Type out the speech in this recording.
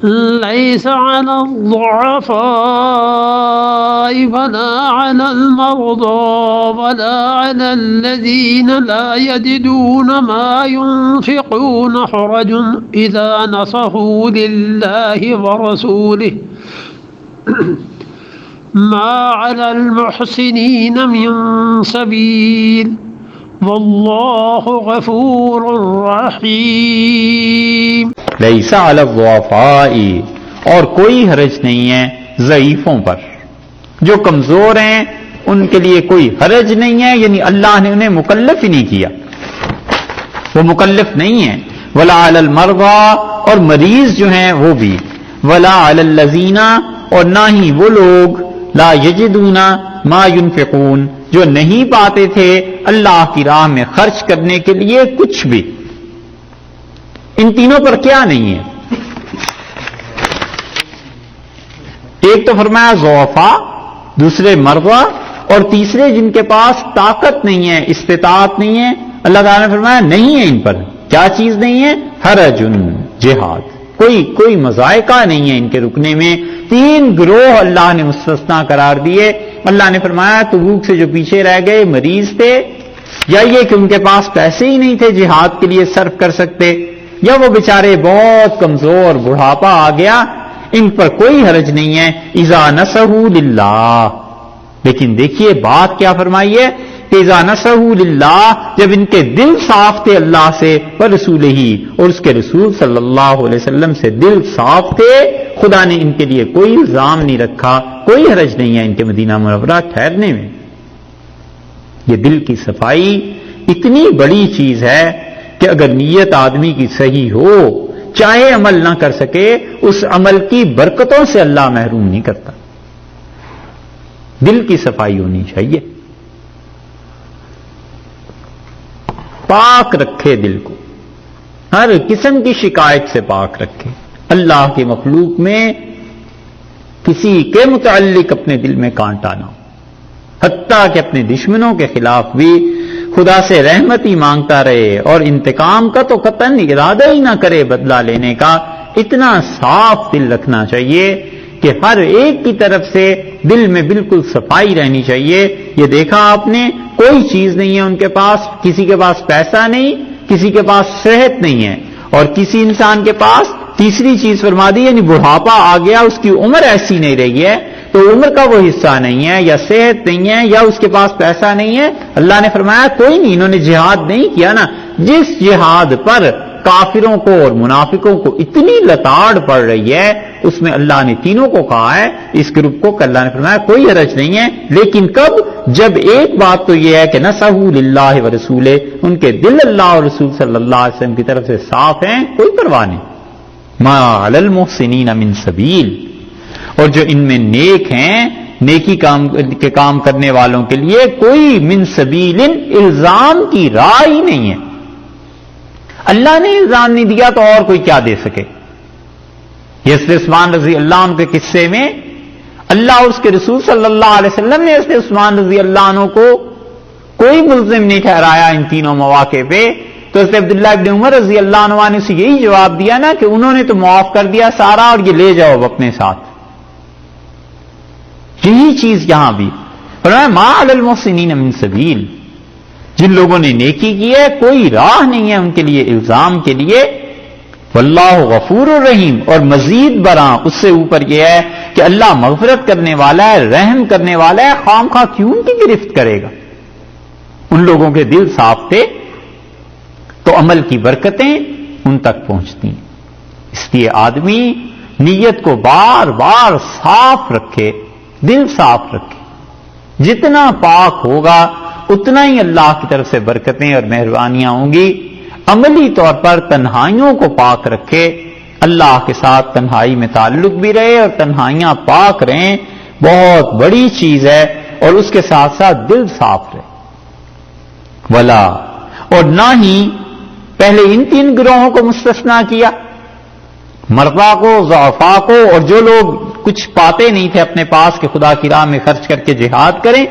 ليس على الضعفاء ولا على المرضى ولا على الذين لا يجدون ما ينفقون حرج إذا نصحوا لله ورسوله ما على المحسنين من سبيل والله غفور رحيم. لیس علی الضعفاء، اور کوئی حرج نہیں ہے ضعیفوں پر، جو کمزور ہیں ان کے لیے کوئی حرج نہیں ہے، یعنی اللہ نے انہیں مکلف ہی نہیں کیا، وہ مکلف نہیں ہیں. ولا علی المرضى، اور مریض جو ہیں وہ بھی. ولا علی الذین، اور نہ ہی وہ لوگ لا یجدون ما ينفقون، جو نہیں پاتے تھے اللہ کی راہ میں خرچ کرنے کے لیے کچھ بھی. ان تینوں پر کیا نہیں ہے؟ ایک تو فرمایا ضعفاء، دوسرے مرضى، اور تیسرے جن کے پاس طاقت نہیں ہے، استطاعت نہیں ہے. اللہ تعالیٰ نے فرمایا نہیں ہے ان پر. کیا چیز نہیں ہے؟ حرج، جہاد. کوئی مذائقہ نہیں ہے ان کے رکنے میں. تین گروہ اللہ نے مستثنا قرار دیے. اللہ نے فرمایا تبوک سے جو پیچھے رہ گئے مریض تھے، یا یہ کہ ان کے پاس پیسے ہی نہیں تھے جہاد کے لیے صرف کر سکتے، یا وہ بیچارے بہت کمزور، بڑھاپا آ گیا، ان پر کوئی حرج نہیں ہے. اذا نصحوا للہ، لیکن دیکھیے بات کیا فرمائی ہے کہ اذا نصحوا للہ، جب ان کے دل صاف تھے اللہ سے، ورسولہ، اور اس کے رسول صلی اللہ علیہ وسلم سے دل صاف تھے، خدا نے ان کے لیے کوئی الزام نہیں رکھا، کوئی حرج نہیں ہے ان کے مدینہ منورہ ٹھہرنے میں. یہ دل کی صفائی اتنی بڑی چیز ہے کہ اگر نیت آدمی کی صحیح ہو، چاہے عمل نہ کر سکے، اس عمل کی برکتوں سے اللہ محروم نہیں کرتا. دل کی صفائی ہونی چاہیے. پاک رکھے دل کو، ہر قسم کی شکایت سے پاک رکھے. اللہ کے مخلوق میں کسی کے متعلق اپنے دل میں کانٹا نہ ہو، حتیٰ کہ اپنے دشمنوں کے خلاف بھی خدا سے رحمت ہی مانگتا رہے اور انتقام کا تو قطعاً ارادہ ہی نہ کرے بدلہ لینے کا. اتنا صاف دل رکھنا چاہیے کہ ہر ایک کی طرف سے دل میں بالکل صفائی رہنی چاہیے. یہ دیکھا آپ نے، کوئی چیز نہیں ہے ان کے پاس، کسی کے پاس پیسہ نہیں، کسی کے پاس صحت نہیں ہے، اور کسی انسان کے پاس تیسری چیز فرما دی، یعنی بڑھاپا آ گیا، اس کی عمر ایسی نہیں رہی ہے، تو عمر کا وہ حصہ نہیں ہے، یا صحت نہیں ہے، یا اس کے پاس پیسہ نہیں ہے. اللہ نے فرمایا کوئی نہیں، انہوں نے جہاد نہیں کیا نا. جس جہاد پر کافروں کو اور منافقوں کو اتنی لتاڑ پڑ رہی ہے، اس میں اللہ نے تینوں کو کہا ہے، اس گروپ کو کہ اللہ نے فرمایا کوئی حرج نہیں ہے. لیکن کب؟ جب ایک بات تو یہ ہے کہ نصحوا للہ ورسولہ، ان کے دل اللہ اور رسول صلی اللہ علیہ وسلم کی طرف سے صاف ہیں، کوئی پرواہ نہیں. ما علی المحسنین من سبیل، اور جو ان میں نیک ہیں، نیکی کے کام کرنے والوں کے لیے کوئی من سبیل، الزام کی راہ ہی نہیں ہے. اللہ نے الزام نہیں دیا تو اور کوئی کیا دے سکے؟ حضرت عثمان رضی اللہ عنہ کے قصے میں اللہ اور اس کے رسول صلی اللہ علیہ وسلم نے حضرت عثمان رضی اللہ عنہ کو کوئی ملزم نہیں ٹھہرایا ان تینوں مواقع پہ. تو حضرت عبداللہ ابن عمر رضی اللہ عنہ نے اسے یہی جواب دیا نا کہ انہوں نے تو معاف کر دیا سارا، اور یہ لے جاؤ اپنے ساتھ. یہی چیز یہاں بھی فرمایا ما علی المحسنین من سبیل، جن لوگوں نے نیکی کی ہے کوئی راہ نہیں ہے ان کے لیے الزام کے لیے. واللہ غفور الرحیم، اور مزید برآں اس سے اوپر یہ ہے کہ اللہ مغفرت کرنے والا ہے، رحم کرنے والا ہے. خام خواہ کیوں ان کی گرفت کرے گا؟ ان لوگوں کے دل صاف تھے تو عمل کی برکتیں ان تک پہنچتی ہیں. اس لیے آدمی نیت کو بار بار صاف رکھے، دل صاف رکھے. جتنا پاک ہوگا اتنا ہی اللہ کی طرف سے برکتیں اور مہربانیاں ہوں گی. عملی طور پر تنہائیوں کو پاک رکھے، اللہ کے ساتھ تنہائی میں تعلق بھی رہے اور تنہائیاں پاک رہیں، بہت بڑی چیز ہے. اور اس کے ساتھ ساتھ دل صاف رہے. ولا، اور نہ ہی پہلے ان تین گروہوں کو مستثنا کیا، مرضا کو، ضعفاء کو، اور جو لوگ کچھ پاتے نہیں تھے اپنے پاس کہ خدا کی راہ میں خرچ کر کے جہاد کریں،